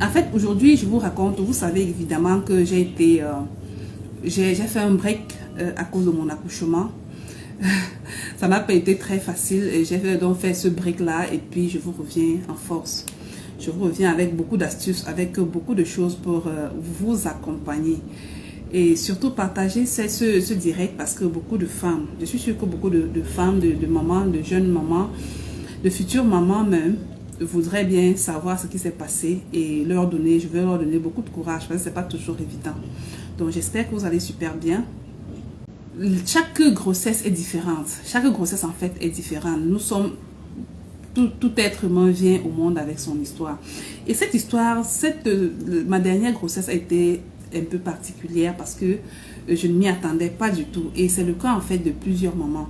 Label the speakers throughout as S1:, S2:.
S1: En fait, aujourd'hui, je vous raconte, vous savez évidemment que j'ai fait un break à cause de mon accouchement. Ça n'a pas été très facile et j'ai donc fait ce break-là et puis je vous reviens en force. Je vous reviens avec beaucoup d'astuces, avec beaucoup de choses pour vous accompagner. Et surtout partager ce direct parce que beaucoup de femmes, je suis sûre que beaucoup de femmes, de mamans, de jeunes mamans, de futures mamans même, voudraient bien savoir ce qui s'est passé et je vais leur donner beaucoup de courage parce que ce n'est pas toujours évident. Donc j'espère que vous allez super bien. Chaque grossesse est différente. Chaque grossesse en fait est différente. Nous sommes, tout être humain vient au monde avec son histoire. Et cette histoire, ma dernière grossesse a été un peu particulière parce que je ne m'y attendais pas du tout. Et c'est le cas en fait de plusieurs mamans.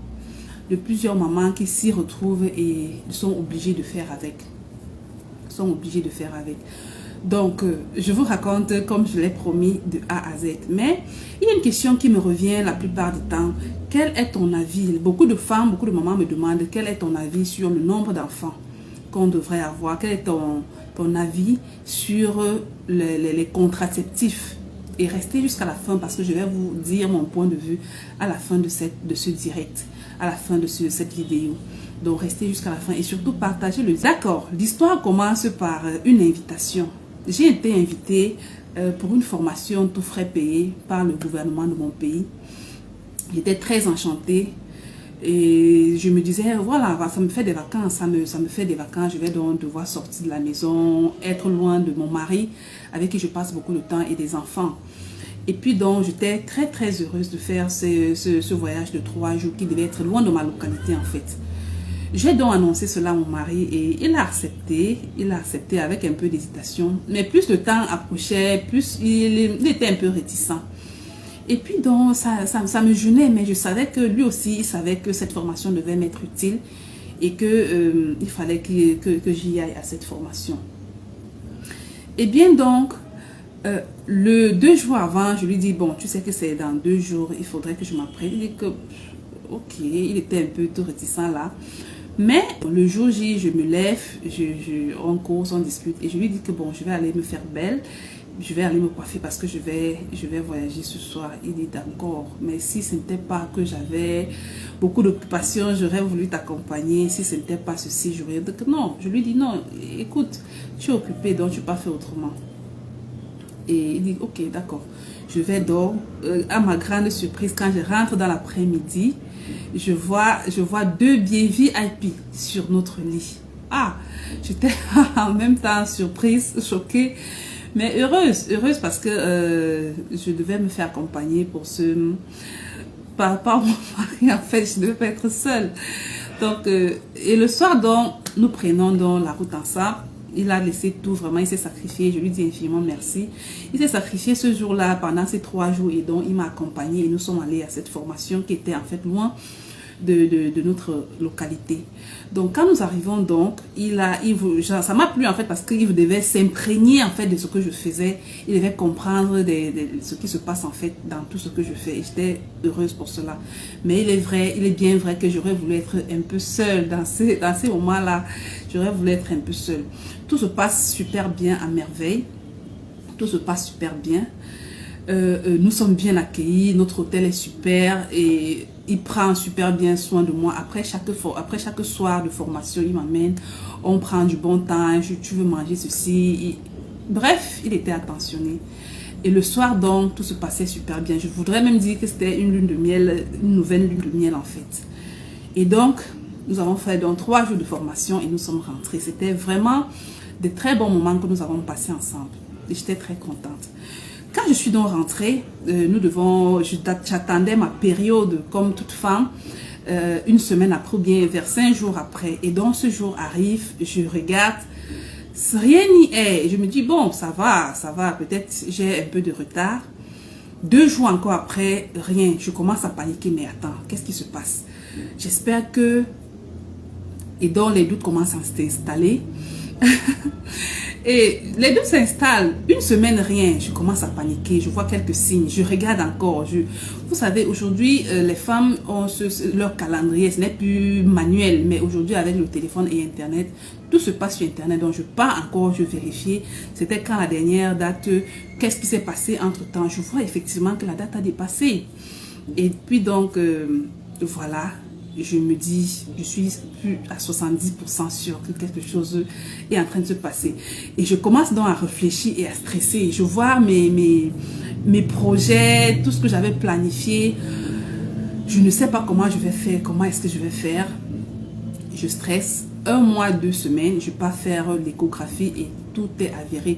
S1: De plusieurs mamans qui s'y retrouvent et sont obligées de faire avec. Donc, je vous raconte comme je l'ai promis de A à Z. Mais il y a une question qui me revient la plupart du temps. Quel est ton avis? Beaucoup de femmes, beaucoup de mamans me demandent quel est ton avis sur le nombre d'enfants qu'on devrait avoir. Quel est ton avis sur les contraceptifs? Et restez jusqu'à la fin parce que je vais vous dire mon point de vue à la fin de ce direct, à la fin de cette vidéo. Donc restez jusqu'à la fin et surtout partagez le. D'accord, l'histoire commence par une invitation. J'ai été invitée pour une formation tout frais payée par le gouvernement de mon pays. J'étais très enchantée et je me disais, voilà, ça me fait des vacances, ça me fait des vacances. Je vais donc devoir sortir de la maison, être loin de mon mari avec qui je passe beaucoup de temps et des enfants. Et puis donc, j'étais très très heureuse de faire ce voyage de 3 jours qui devait être loin de ma localité en fait. J'ai donc annoncé cela à mon mari et il a accepté avec un peu d'hésitation. Mais plus le temps approchait, plus il était un peu réticent. Et puis donc, ça me gênait, mais je savais que lui aussi, il savait que cette formation devait m'être utile et que il fallait que j'y aille à cette formation. Et bien donc, le 2 jours avant, je lui dis, bon, tu sais que c'est dans 2 jours, il faudrait que je m'apprête. Il dit que, ok, il était un peu tout réticent là. Mais le jour J, je me lève, on cause, on discute et je lui dis que bon, je vais aller me faire belle, je vais aller me coiffer parce que je vais voyager ce soir. Il dit d'accord, mais si ce n'était pas que j'avais beaucoup d'occupations, j'aurais voulu t'accompagner. Si ce n'était pas ceci, j'aurais dit que non. Je lui dis non, écoute, tu es occupé donc tu n'as pas fait autrement. Et il dit ok, d'accord. Je vais donc, à ma grande surprise, quand je rentre dans l'après-midi, je vois 2 billets VIP sur notre lit. Ah, j'étais en même temps surprise, choquée, mais heureuse parce que je devais me faire accompagner par mon mari. En fait, je ne devais pas être seule. Donc, et le soir, donc, nous prenons donc la route ensemble. Il a laissé tout, vraiment, il s'est sacrifié. Je lui dis infiniment merci. Il s'est sacrifié ce jour-là, pendant ces 3 jours. Et donc, il m'a accompagné et nous sommes allés à cette formation qui était en fait loin de notre localité. Donc, quand nous arrivons donc, ça m'a plu en fait parce qu'il devait s'imprégner en fait de ce que je faisais. Il devait comprendre ce qui se passe en fait dans tout ce que je fais. Et j'étais heureuse pour cela. Mais il est bien vrai que j'aurais voulu être un peu seule dans ces moments-là. J'aurais voulu être un peu seule. Tout se passe super bien, à merveille. Tout se passe super bien. Nous sommes bien accueillis, notre hôtel est super et il prend super bien soin de moi. Après chaque soir de formation, il m'amène, on prend du bon temps, tu veux manger ceci. Bref, il était attentionné. Et le soir donc, tout se passait super bien. Je voudrais même dire que c'était une lune de miel, une nouvelle lune de miel en fait. Et donc, nous avons fait donc 3 jours de formation et nous sommes rentrés. C'était vraiment des très bons moments que nous avons passés ensemble. Et j'étais très contente. Quand je suis donc rentrée, j'attendais ma période comme toute femme, une semaine après ou bien vers 5 jours après. Et donc ce jour arrive, je regarde, rien n'y est. Et je me dis, bon, ça va, peut-être j'ai un peu de retard. 2 jours encore après, rien. Je commence à paniquer, mais attends, qu'est-ce qui se passe? J'espère que... Et donc les doutes commencent à s'installer. Et les deux s'installent. Une semaine, rien. Je commence à paniquer. Je vois quelques signes. Je regarde encore. Vous savez, aujourd'hui, les femmes ont leur calendrier. Ce n'est plus manuel. Mais aujourd'hui, avec le téléphone et Internet, tout se passe sur Internet. Donc, je pars encore. Je vérifie. C'était quand la dernière date. Qu'est-ce qui s'est passé entre-temps? Je vois effectivement que la date a dépassé. Et puis donc, voilà. Je me dis, je suis plus à 70% sûre que quelque chose est en train de se passer. Et je commence donc à réfléchir et à stresser. Je vois mes projets, tout ce que j'avais planifié. Je ne sais pas comment je vais faire, comment est-ce que je vais faire. Je stresse. 1 mois, 2 semaines, je pars faire l'échographie et tout est avéré.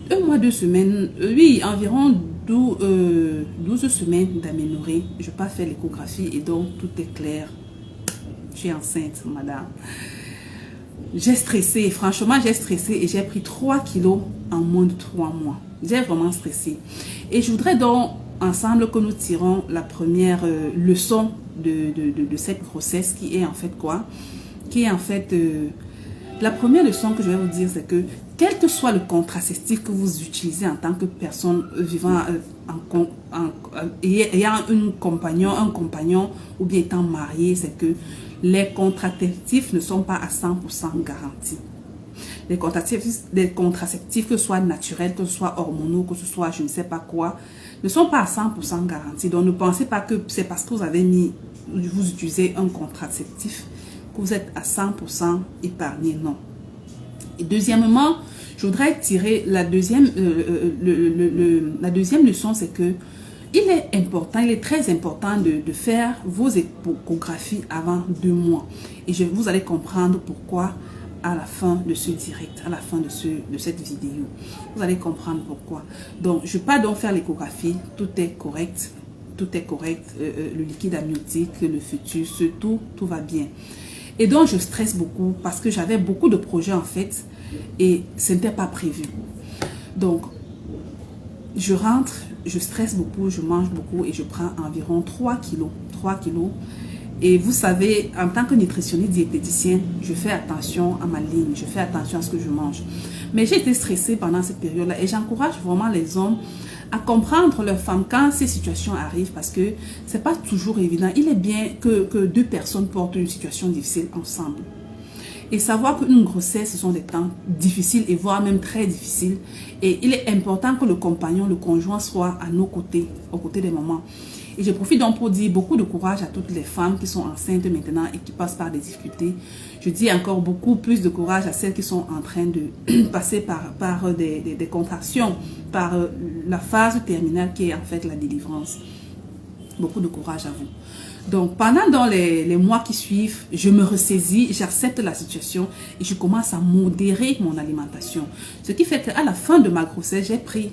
S1: 1 mois, 2 semaines, oui, environ 12 semaines d'aménorrhée. Je pars faire l'échographie et donc tout est clair. Je suis enceinte, madame. J'ai stressé, franchement, j'ai stressé et j'ai pris 3 kilos en moins de 3 mois. J'ai vraiment stressé. Et je voudrais donc, ensemble, que nous tirons la première leçon de cette grossesse qui est en fait quoi? Qui est en fait... la première leçon que je vais vous dire, c'est que quel que soit le contraceptif que vous utilisez en tant que personne vivant ayant un compagnon ou bien étant marié, c'est que les contraceptifs ne sont pas à 100% garantis. Les contraceptifs, que ce soit naturels, que ce soit hormonaux, que ce soit je ne sais pas quoi, ne sont pas à 100% garantis. Donc ne pensez pas que c'est parce que vous utilisez un contraceptif que vous êtes à 100% épargné. Non. Et deuxièmement, je voudrais tirer la deuxième leçon, c'est que il est très important de faire vos échographies avant 2 mois. Et vous allez comprendre pourquoi à la fin de ce direct, à la fin de cette vidéo. Vous allez comprendre pourquoi. Donc, je pars donc faire l'échographie. Tout est correct. Tout est correct. Le liquide amniotique, le fœtus, tout va bien. Et donc, je stresse beaucoup parce que j'avais beaucoup de projets en fait et ce n'était pas prévu. Donc, je rentre, je stresse beaucoup, je mange beaucoup et je prends environ 3 kilos. 3 kilos. Et vous savez, en tant que nutritionniste diététicien, je fais attention à ma ligne, je fais attention à ce que je mange. Mais j'ai été stressée pendant cette période-là et j'encourage vraiment les hommes à comprendre leurs femmes quand ces situations arrivent parce que c'est pas toujours évident. Il est bien que 2 personnes portent une situation difficile ensemble. Et savoir qu'une grossesse, ce sont des temps difficiles et voire même très difficiles. Et il est important que le compagnon, le conjoint soit à nos côtés, aux côtés des mamans. Et je profite donc pour dire beaucoup de courage à toutes les femmes qui sont enceintes maintenant et qui passent par des difficultés. Je dis encore beaucoup plus de courage à celles qui sont en train de passer par des contractions, par la phase terminale qui est en fait la délivrance. Beaucoup de courage à vous. Donc, pendant les mois qui suivent, je me ressaisis, j'accepte la situation et je commence à modérer mon alimentation. Ce qui fait qu'à la fin de ma grossesse, j'ai pris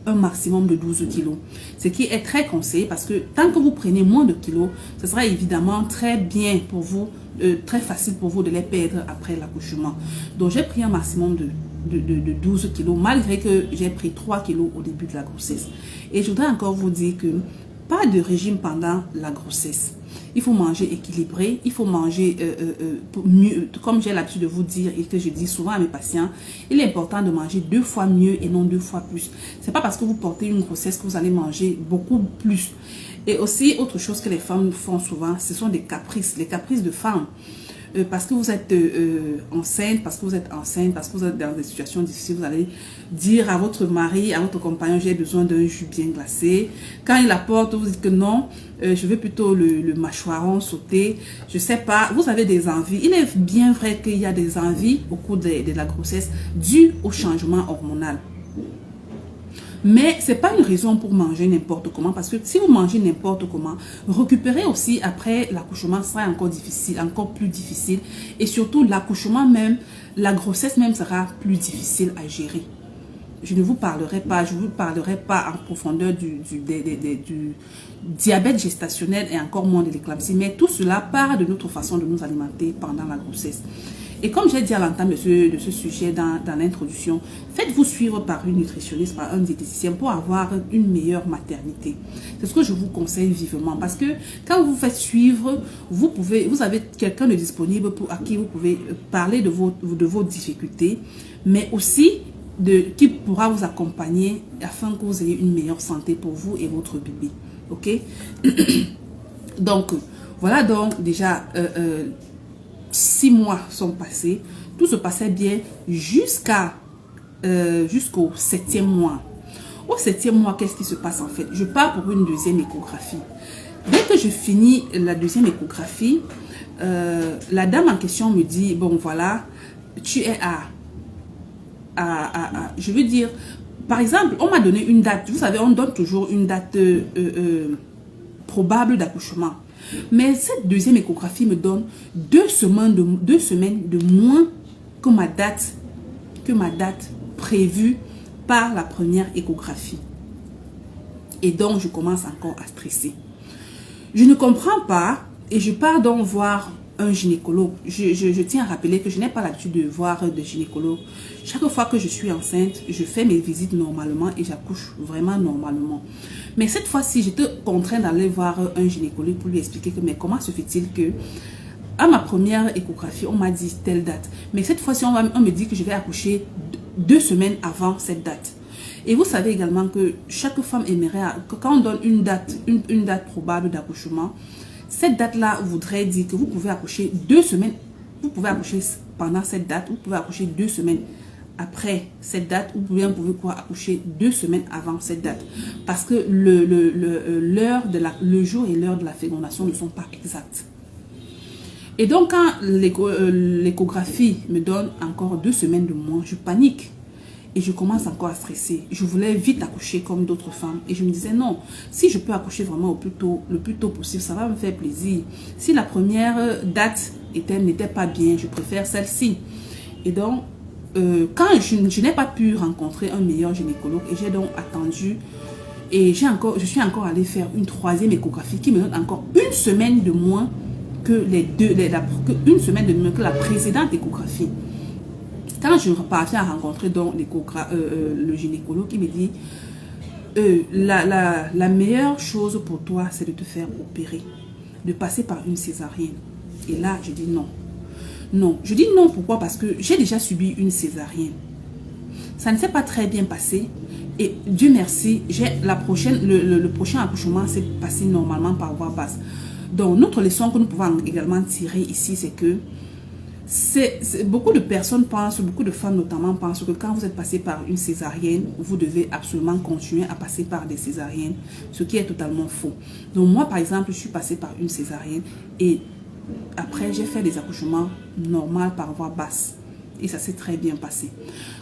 S1: un maximum de 12 kilos. Ce qui est très conseillé parce que tant que vous prenez moins de kilos, ce sera évidemment très bien pour vous, très facile pour vous de les perdre après l'accouchement. Donc, j'ai pris un maximum de 12 kilos malgré que j'ai pris 3 kilos au début de la grossesse. Et je voudrais encore vous dire que pas de régime pendant la grossesse. Il faut manger équilibré, il faut manger mieux, comme j'ai l'habitude de vous dire et que je dis souvent à mes patients, il est important de manger 2 fois mieux et non 2 fois plus. C'est pas parce que vous portez une grossesse que vous allez manger beaucoup plus. Et aussi, autre chose que les femmes font souvent, ce sont des caprices, les caprices de femmes. Parce que vous êtes enceinte, parce que vous êtes dans des situations difficiles, vous allez dire à votre mari, à votre compagnon, j'ai besoin d'un jus bien glacé. Quand il apporte, vous dites que non, je veux plutôt le mâchoiron sauté. Je sais pas, vous avez des envies. Il est bien vrai qu'il y a des envies au cours de la grossesse dues au changement hormonal. Mais ce n'est pas une raison pour manger n'importe comment, parce que si vous mangez n'importe comment, récupérer aussi après l'accouchement sera encore difficile, encore plus difficile. Et surtout, l'accouchement même, la grossesse même sera plus difficile à gérer. Je ne vous parlerai pas, en profondeur du diabète gestationnel et encore moins de l'éclampsie. Mais tout cela part de notre façon de nous alimenter pendant la grossesse. Et comme j'ai dit à l'entame de ce sujet dans l'introduction, faites-vous suivre par une nutritionniste, par un diététicien pour avoir une meilleure maternité. C'est ce que je vous conseille vivement parce que quand vous faites suivre, vous avez quelqu'un de disponible à qui vous pouvez parler de vos difficultés, mais aussi qui pourra vous accompagner afin que vous ayez une meilleure santé pour vous et votre bébé. Ok? Donc, voilà donc déjà 6 mois sont passés. Tout se passait bien jusqu'au 7e mois. Au 7e mois, qu'est-ce qui se passe en fait? Je pars pour une deuxième échographie. Dès que je finis la deuxième échographie, la dame en question me dit, bon voilà, tu es je veux dire, par exemple, on m'a donné une date. Vous savez, on donne toujours une date probable d'accouchement. Mais cette deuxième échographie me donne 2 semaines de moins que ma date prévue par la première échographie. Et donc, je commence encore à stresser. Je ne comprends pas et je pars donc voir un gynécologue. Je tiens à rappeler que je n'ai pas l'habitude de voir de gynécologue. Chaque fois que je suis enceinte, je fais mes visites normalement et j'accouche vraiment normalement. Mais cette fois-ci, j'étais contrainte d'aller voir un gynécologue pour lui expliquer que mais comment se fait-il que à ma première échographie, on m'a dit telle date. Mais cette fois-ci, on me dit que je vais accoucher 2 semaines avant cette date. Et vous savez également que chaque femme aimerait, que quand on donne une date probable d'accouchement, cette date-là voudrait dire que vous pouvez accoucher 2 semaines, vous pouvez accoucher pendant cette date, vous pouvez accoucher 2 semaines après cette date, ou bien vous pouvez accoucher 2 semaines avant cette date. Parce que le jour et l'heure de la fécondation ne sont pas exacts. Et donc, quand l'échographie me donne encore 2 semaines de moins, je panique. Et je commence encore à stresser. Je voulais vite accoucher comme d'autres femmes. Et je me disais non, si je peux accoucher vraiment le plus tôt possible, ça va me faire plaisir. Si la première date n'était pas bien, je préfère celle-ci. Et donc, quand je n'ai pas pu rencontrer un meilleur gynécologue, et j'ai donc attendu, et je suis encore allée faire une 3e échographie qui me donne encore 1 semaine de moins que que la précédente échographie. Quand je parviens à rencontrer donc le gynécologue, il me dit la meilleure chose pour toi, c'est de te faire opérer, de passer par une césarienne. Et là, je dis non. Non, je dis non, pourquoi? Parce que j'ai déjà subi une césarienne. Ça ne s'est pas très bien passé. Et Dieu merci, le prochain accouchement s'est passé normalement par voie basse. Donc, notre leçon que nous pouvons également tirer ici, c'est que beaucoup de personnes pensent, beaucoup de femmes notamment pensent que quand vous êtes passé par une césarienne, vous devez absolument continuer à passer par des césariennes, ce qui est totalement faux. Donc moi par exemple, je suis passée par une césarienne et après j'ai fait des accouchements normaux par voie basse et ça s'est très bien passé.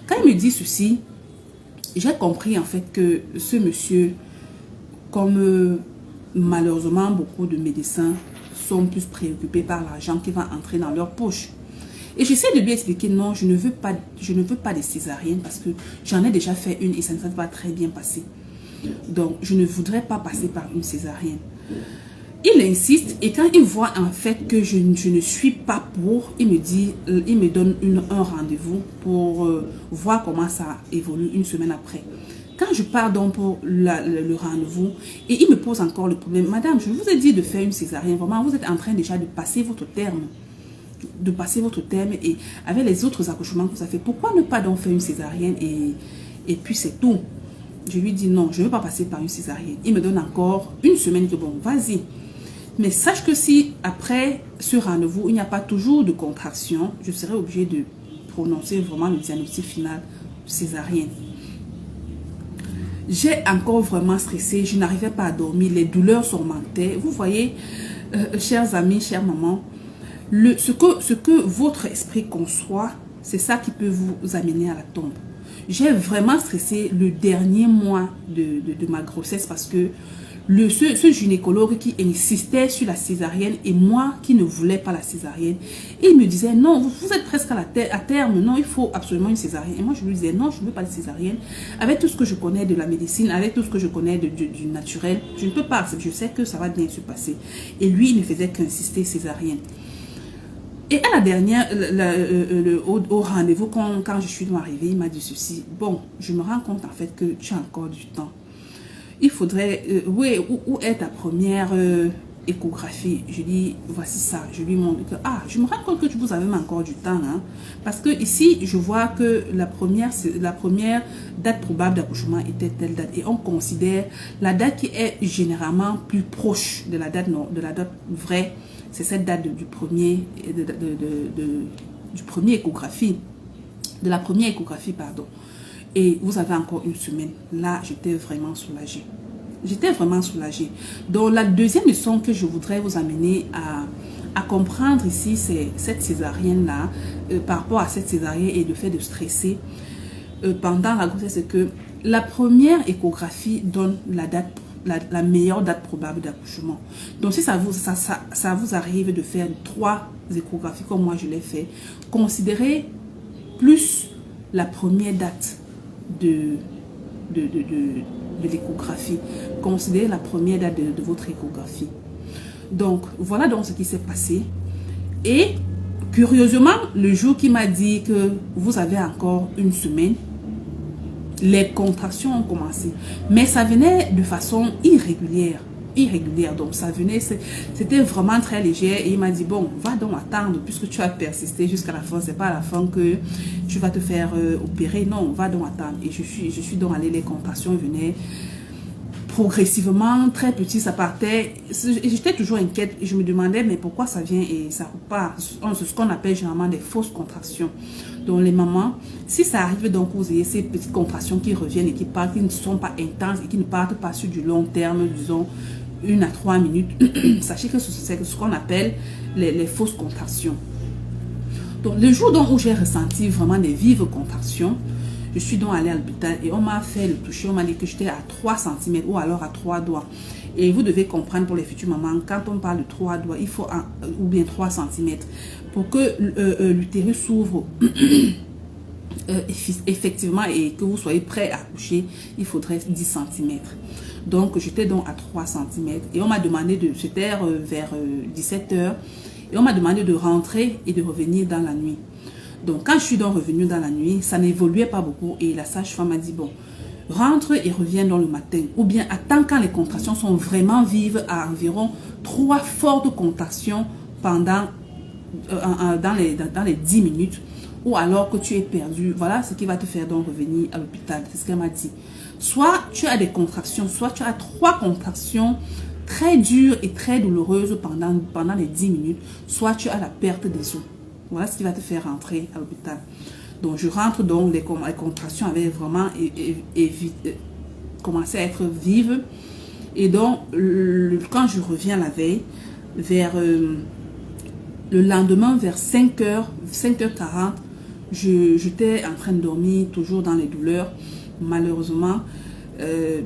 S1: Quand il me dit ceci, j'ai compris en fait que ce monsieur, comme malheureusement beaucoup de médecins sont plus préoccupés par l'argent qui va entrer dans leur poche. Et j'essaie de lui expliquer, non, je ne veux pas des césariennes parce que j'en ai déjà fait une et ça ne s'est pas très bien passé. Donc, je ne voudrais pas passer par une césarienne. Il insiste et quand il voit en fait que je ne suis pas pour, il me donne un rendez-vous pour voir comment ça évolue 1 semaine après. Quand je pars donc pour le rendez-vous et il me pose encore le problème, madame, je vous ai dit de faire une césarienne, vraiment, vous êtes en train déjà de passer votre terme. Et avec les autres accouchements que ça fait, pourquoi ne pas donc faire une césarienne et puis c'est tout. Je lui dis non, je ne veux pas passer par une césarienne. Il me donne encore 1 semaine que bon, vas-y. Mais sache que si après ce rendez-vous, il n'y a pas toujours de contraction, je serai obligée de prononcer vraiment le diagnostic final césarienne. J'ai encore vraiment stressé, je n'arrivais pas à dormir, les douleurs s'augmentaient. Vous voyez, chers amis, chères mamans, ce que votre esprit conçoit, c'est ça qui peut vous amener à la tombe. J'ai vraiment stressé le dernier mois de ma grossesse parce que ce gynécologue qui insistait sur la césarienne et moi qui ne voulais pas la césarienne, il me disait non, vous êtes presque à terme, non, il faut absolument une césarienne. Et moi je lui disais non, je ne veux pas de césarienne. Avec tout ce que je connais de la médecine, avec tout ce que je connais du naturel, je ne peux pas, je sais que ça va bien se passer. Et lui, il ne faisait qu'insister césarienne. Et à la dernière, au rendez-vous, quand je suis arrivée, il m'a dit ceci. Bon, je me rends compte en fait que tu as encore du temps. Il faudrait, oui, où est ta première échographie? Je dis, voici ça. Je lui montre que, je me rends compte que vous avez encore du temps. Hein, parce que ici, je vois que la première date probable d'accouchement était telle date. Et on considère la date qui est généralement plus proche de la date vraie. C'est cette date du premier échographie. De la première échographie, pardon. Et vous avez encore une semaine. Là, j'étais vraiment soulagée. J'étais vraiment soulagée. Donc, la deuxième leçon que je voudrais vous amener à comprendre ici, c'est cette césarienne-là. Par rapport à cette césarienne et le fait de stresser pendant la grossesse, c'est que la première échographie donne la meilleure date probable d'accouchement. Donc, si ça vous arrive de faire 3 échographies comme moi je l'ai fait, considérez plus la première date de l'échographie. Considérez la première date de votre échographie. Donc, voilà donc ce qui s'est passé. Et, curieusement, le jour qui m'a dit que vous avez encore une semaine, les contractions ont commencé. Mais ça venait de façon irrégulière. Donc ça venait, c'était vraiment très léger. Et il m'a dit, bon, va donc attendre, puisque tu as persisté jusqu'à la fin. C'est pas à la fin que tu vas te faire opérer. Non, va donc attendre. Et je suis donc allée, les contractions venaient progressivement, très petit, ça partait. J'étais toujours inquiète et je me demandais, mais pourquoi ça vient et ça repart? C'est ce qu'on appelle généralement des fausses contractions. Donc les mamans, si ça arrive donc vous ayez ces petites contractions qui reviennent et qui partent, qui ne sont pas intenses et qui ne partent pas sur du long terme, disons 1 à 3 minutes, sachez que c'est ce qu'on appelle les fausses contractions. Donc le jour où j'ai ressenti vraiment des vives contractions, je suis donc allée à l'hôpital et on m'a fait le toucher, on m'a dit que j'étais à 3 cm ou alors à 3 doigts. Et vous devez comprendre pour les futures mamans, quand on parle de 3 doigts, il faut ou bien 3 cm. Pour que l'utérus s'ouvre effectivement et que vous soyez prêt à accoucher, il faudrait 10 cm. Donc j'étais donc à 3 cm et on m'a demandé c'était vers 17 h et on m'a demandé de rentrer et de revenir dans la nuit. Donc quand je suis donc revenue dans la nuit, ça n'évoluait pas beaucoup et la sage-femme m'a dit, bon, rentre et reviens dans le matin. Ou bien attends quand les contractions sont vraiment vives à environ 3 fortes contractions pendant dans les 10 minutes. Ou alors que tu es perdu. Voilà ce qui va te faire donc revenir à l'hôpital. C'est ce qu'elle m'a dit. Soit tu as des contractions, soit tu as 3 contractions très dures et très douloureuses pendant les 10 minutes. Soit tu as la perte des os. Voilà ce qui va te faire rentrer à l'hôpital. Donc, je rentre donc, les contractions avaient vraiment commencé à être vives. Et donc, quand je reviens la veille, vers le lendemain, vers 5h40, j'étais en train de dormir, toujours dans les douleurs. Malheureusement,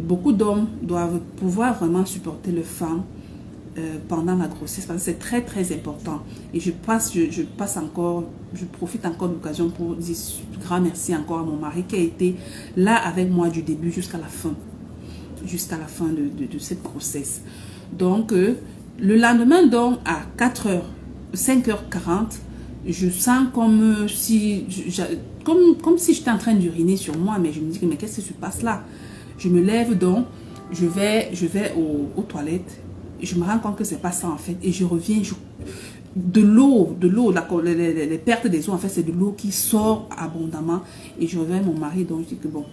S1: beaucoup d'hommes doivent pouvoir vraiment supporter le faim pendant la grossesse, parce que c'est très très important. Et je profite encore de l'occasion pour dire grand merci encore à mon mari qui a été là avec moi du début jusqu'à la fin de cette grossesse. Donc le lendemain, donc à 5h40, je sens comme si j'étais en train d'uriner sur moi, mais je me dis mais qu'est-ce qui se passe là? Je me lève donc, je vais aux toilettes. Je me rends compte que c'est pas ça en fait. Et je reviens, de l'eau, les pertes des eaux, en fait, c'est de l'eau qui sort abondamment. Et je reviens à mon mari, donc je dis que bon,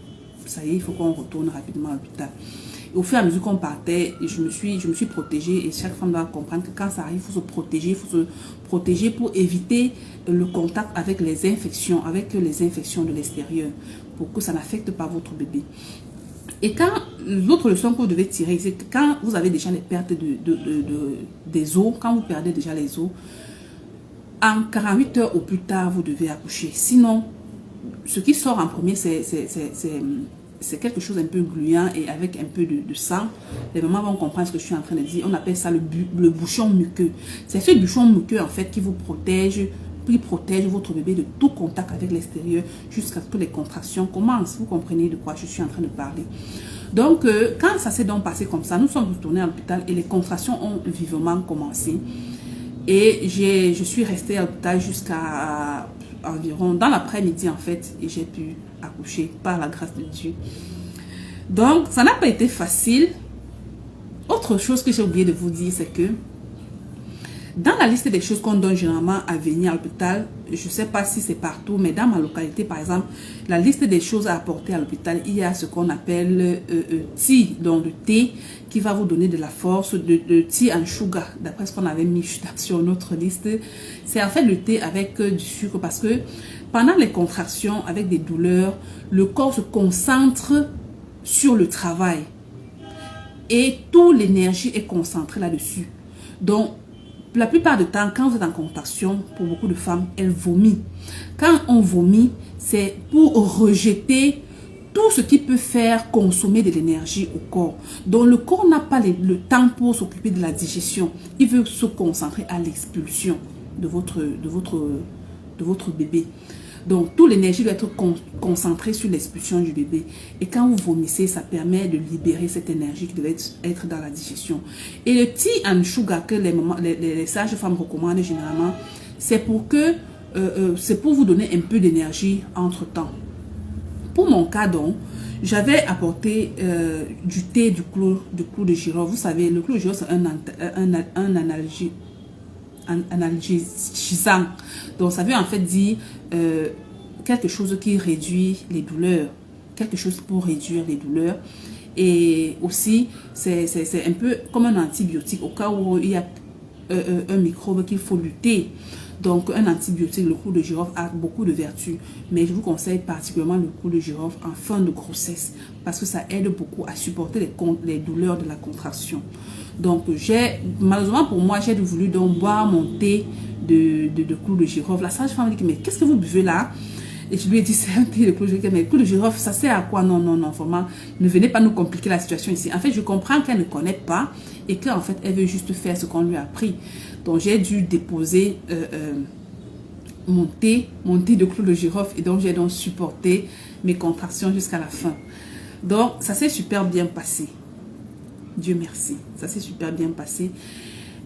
S1: ça y est, il faut qu'on retourne rapidement à l'hôpital. Au fur et à mesure qu'on partait, je me suis protégée. Et chaque femme doit comprendre que quand ça arrive, il faut se protéger pour éviter le contact avec les infections de l'extérieur, pour que ça n'affecte pas votre bébé. Et quand l'autre leçon que vous devez tirer, c'est que quand vous avez déjà les pertes des os, quand vous perdez déjà les os, en 48 heures au plus tard, vous devez accoucher. Sinon, ce qui sort en premier, c'est quelque chose un peu gluant et avec un peu de sang. Les mamans vont comprendre ce que je suis en train de dire. On appelle ça le bouchon muqueux. C'est ce bouchon muqueux en fait qui vous protège, qui protège votre bébé de tout contact avec l'extérieur jusqu'à ce que les contractions commencent. Vous comprenez de quoi je suis en train de parler. Donc, quand ça s'est donc passé comme ça, nous sommes retournés à l'hôpital et les contractions ont vivement commencé. Et je suis restée à l'hôpital jusqu'à environ, dans l'après-midi en fait, et j'ai pu accoucher par la grâce de Dieu. Donc, ça n'a pas été facile. Autre chose que j'ai oublié de vous dire, c'est que dans la liste des choses qu'on donne généralement à venir à l'hôpital, je ne sais pas si c'est partout, mais dans ma localité, par exemple, la liste des choses à apporter à l'hôpital, il y a ce qu'on appelle tea, donc le thé qui va vous donner de la force, de tea and sugar, d'après ce qu'on avait mis sur notre liste. C'est en fait le thé avec du sucre parce que pendant les contractions, avec des douleurs, le corps se concentre sur le travail et toute l'énergie est concentrée là-dessus. Donc, la plupart du temps, quand vous êtes en contraction, pour beaucoup de femmes, elles vomissent. Quand on vomit, c'est pour rejeter tout ce qui peut faire consommer de l'énergie au corps. Donc, le corps n'a pas le temps pour s'occuper de la digestion. Il veut se concentrer à l'expulsion de votre bébé. Donc, toute l'énergie doit être concentrée sur l'expulsion du bébé. Et quand vous vomissez, ça permet de libérer cette énergie qui devait être dans la digestion. Et le tea and sugar que les sages-femmes recommandent généralement, c'est pour vous donner un peu d'énergie entre-temps. Pour mon cas, donc, j'avais apporté du thé du clou de girofle. Vous savez, le clou de girofle, c'est un analgésisant. Donc, ça veut en fait dire quelque chose qui réduit les douleurs. Quelque chose pour réduire les douleurs. Et aussi, c'est un peu comme un antibiotique au cas où il y a un microbe qu'il faut lutter. Donc, un antibiotique, le clou de girofle, a beaucoup de vertus. Mais je vous conseille particulièrement le clou de girofle en fin de grossesse. Parce que ça aide beaucoup à supporter les douleurs de la contraction. Donc, malheureusement pour moi, j'ai voulu donc boire mon thé de clou de girofle. La sage-femme me dit, mais qu'est-ce que vous buvez là? Et je lui ai dit, c'est un thé de clou de girofle. Mais le clou de girofle, ça sert à quoi? Non, non, non, vraiment, ne venez pas nous compliquer la situation ici. En fait, je comprends qu'elle ne connaît pas et qu'en fait, elle veut juste faire ce qu'on lui a appris. Donc, j'ai dû déposer mon thé de clou de girofle et donc j'ai donc supporté mes contractions jusqu'à la fin. Donc, ça s'est super bien passé. Dieu merci, ça s'est super bien passé.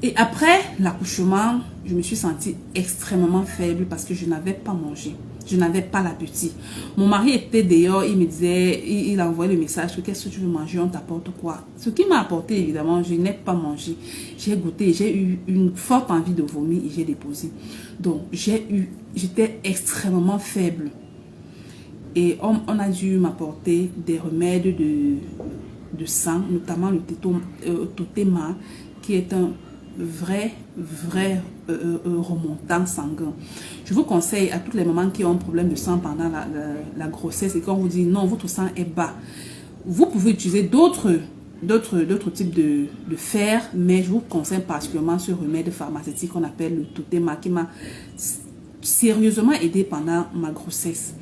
S1: Et après l'accouchement, je me suis sentie extrêmement faible parce que je n'avais pas mangé. Je n'avais pas l'appétit. Mon mari était dehors, il me disait, il envoyait le message que qu'est-ce que tu veux manger, on t'apporte quoi. Ce qui m'a apporté, évidemment, je n'ai pas mangé. J'ai goûté, j'ai eu une forte envie de vomir et j'ai déposé. Donc, j'étais extrêmement faible. Et on a dû m'apporter des remèdes de sang, notamment le Totema, qui est un vrai remontant sanguin. Je vous conseille à toutes les mamans qui ont un problème de sang pendant la grossesse et qu'on vous dit non, votre sang est bas. Vous pouvez utiliser d'autres types de fer, mais je vous conseille particulièrement ce remède pharmaceutique qu'on appelle le Totema qui m'a sérieusement aidé pendant ma grossesse.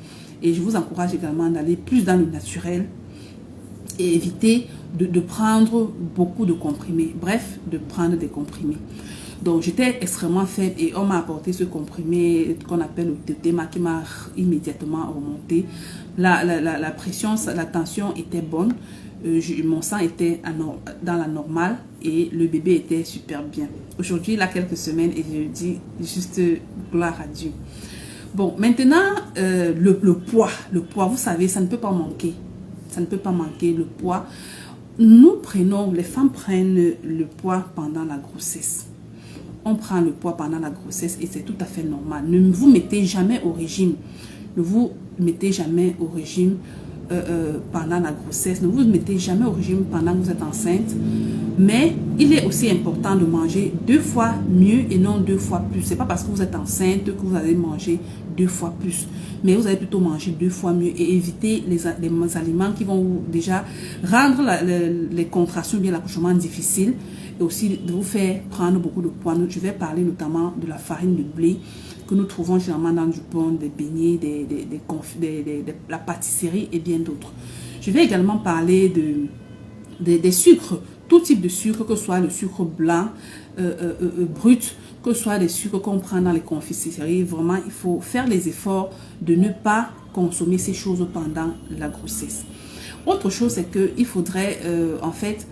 S1: Et je vous encourage également d'aller plus dans le naturel et éviter de prendre beaucoup de comprimés. Bref, de prendre des comprimés. Donc, j'étais extrêmement faible et on m'a apporté ce comprimé qu'on appelle le Totema qui m'a immédiatement remonté. La pression, la tension était bonne. Mon sang était dans la normale et le bébé était super bien. Aujourd'hui, il a quelques semaines et je dis juste gloire à Dieu. Bon, maintenant, le poids, vous savez, ça ne peut pas manquer. Ça ne peut pas manquer le poids. Les femmes prennent le poids pendant la grossesse. On prend le poids pendant la grossesse et c'est tout à fait normal. Ne vous mettez jamais au régime. Ne vous mettez jamais au régime pendant la grossesse. Ne vous mettez jamais au régime pendant que vous êtes enceinte. Mais il est aussi important de manger 2 fois mieux et non 2 fois plus. Ce n'est pas parce que vous êtes enceinte que vous allez manger 2 fois plus. Mais vous allez plutôt manger 2 fois mieux et éviter les aliments qui vont déjà rendre les contractions, bien l'accouchement difficile et aussi de vous faire prendre beaucoup de poids. Je vais parler notamment de la farine de blé que nous trouvons généralement dans du pain, des beignets, de la pâtisserie et bien d'autres. Je vais également parler des sucres, tout type de sucre, que ce soit le sucre blanc, brut, que ce soit des sucres qu'on prend dans les confiseries. Vraiment, il faut faire les efforts de ne pas consommer ces choses pendant la grossesse. Autre chose, c'est qu'il faudrait en fait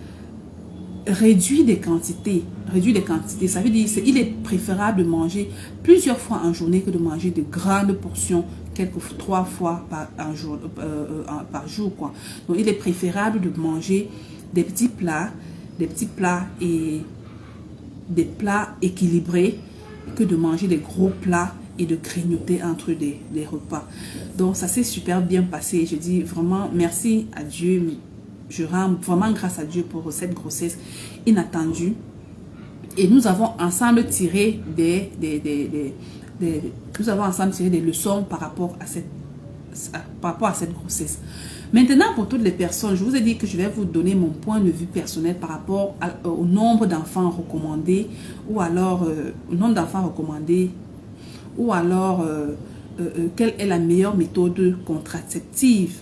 S1: réduire des quantités. Réduire des quantités, ça veut dire il est préférable de manger plusieurs fois en journée que de manger de grandes portions, quelques 3 fois par jour, quoi. Donc, il est préférable de manger des petits plats et des plats équilibrés que de manger des gros plats et de grignoter entre des repas. Donc, ça s'est super bien passé. Je dis vraiment merci à Dieu. Je rends vraiment grâce à Dieu pour cette grossesse inattendue. Et nous avons ensemble tiré des leçons par rapport à cette grossesse. Maintenant, pour toutes les personnes, je vous ai dit que je vais vous donner mon point de vue personnel par rapport au nombre d'enfants recommandés, ou alors quelle est la meilleure méthode contraceptive.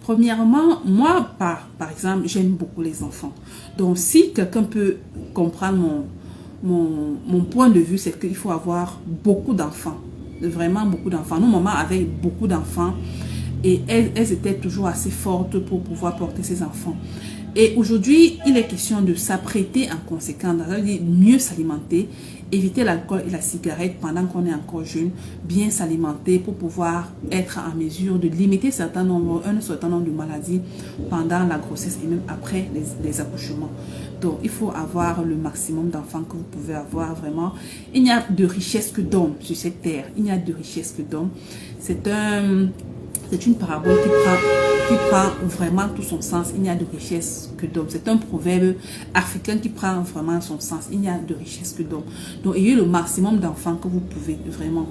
S1: Premièrement, moi, par exemple, j'aime beaucoup les enfants. Donc, si quelqu'un peut comprendre mon point de vue, c'est qu'il faut avoir beaucoup d'enfants. Vraiment beaucoup d'enfants. Nos mamans avaient beaucoup d'enfants et elles étaient toujours assez fortes pour pouvoir porter ces enfants. Et aujourd'hui, il est question de s'apprêter en conséquence, c'est-à-dire mieux s'alimenter, éviter l'alcool et la cigarette pendant qu'on est encore jeune, bien s'alimenter pour pouvoir être en mesure de limiter un certain nombre de maladies pendant la grossesse et même après les accouchements. Donc, il faut avoir le maximum d'enfants que vous pouvez avoir vraiment. Il n'y a de richesse que d'hommes sur cette terre. Il n'y a de richesse que d'hommes. C'est une parabole qui prend vraiment tout son sens. Il n'y a de richesse que d'hommes. C'est un proverbe africain qui prend vraiment son sens. Il n'y a de richesse que d'hommes. Donc, ayez le maximum d'enfants que vous pouvez vraiment.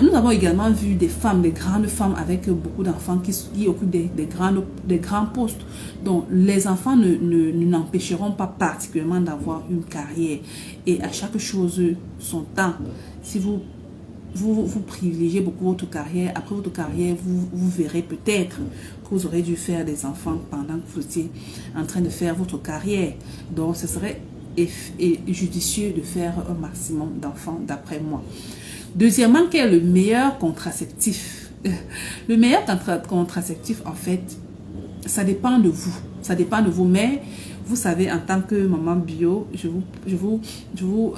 S1: Nous avons également vu des femmes, des grandes femmes avec beaucoup d'enfants qui occupent des grands postes. Donc, les enfants n'empêcheront pas particulièrement d'avoir une carrière. Et à chaque chose, son temps. Si vous privilégiez beaucoup votre carrière. Après votre carrière, vous verrez peut-être que vous aurez dû faire des enfants pendant que vous étiez en train de faire votre carrière. Donc, ce serait judicieux de faire un maximum d'enfants, d'après moi. Deuxièmement, quel est le meilleur contraceptif? Le meilleur contraceptif, en fait, ça dépend de vous. Ça dépend de vous, mais vous savez, en tant que maman bio, je vous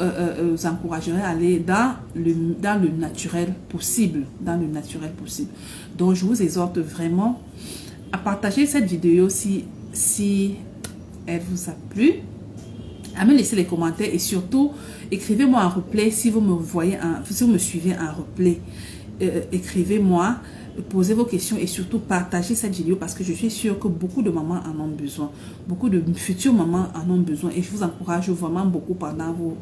S1: encouragerai à aller dans le naturel possible. Dans le naturel possible. Donc, je vous exhorte vraiment à partager cette vidéo si elle vous a plu, à me laisser les commentaires et surtout, écrivez-moi un replay si vous me suivez en replay. Écrivez-moi. Posez vos questions et surtout partagez cette vidéo parce que je suis sûre que beaucoup de mamans en ont besoin. Beaucoup de futures mamans en ont besoin et je vous encourage vraiment beaucoup pendant vos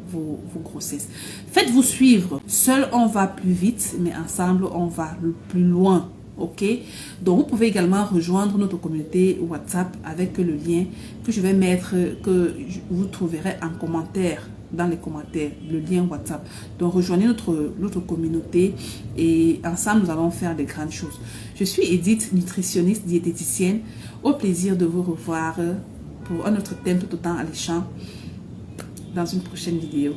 S1: grossesses. Faites-vous suivre. Seul on va plus vite, mais ensemble on va plus loin. Ok? Donc vous pouvez également rejoindre notre communauté WhatsApp avec le lien que je vais mettre, que vous trouverez en commentaire. Dans les commentaires, le lien WhatsApp. Donc, rejoignez notre communauté et ensemble, nous allons faire des grandes choses. Je suis Edith, nutritionniste, diététicienne. Au plaisir de vous revoir pour un autre thème tout autant alléchant dans une prochaine vidéo.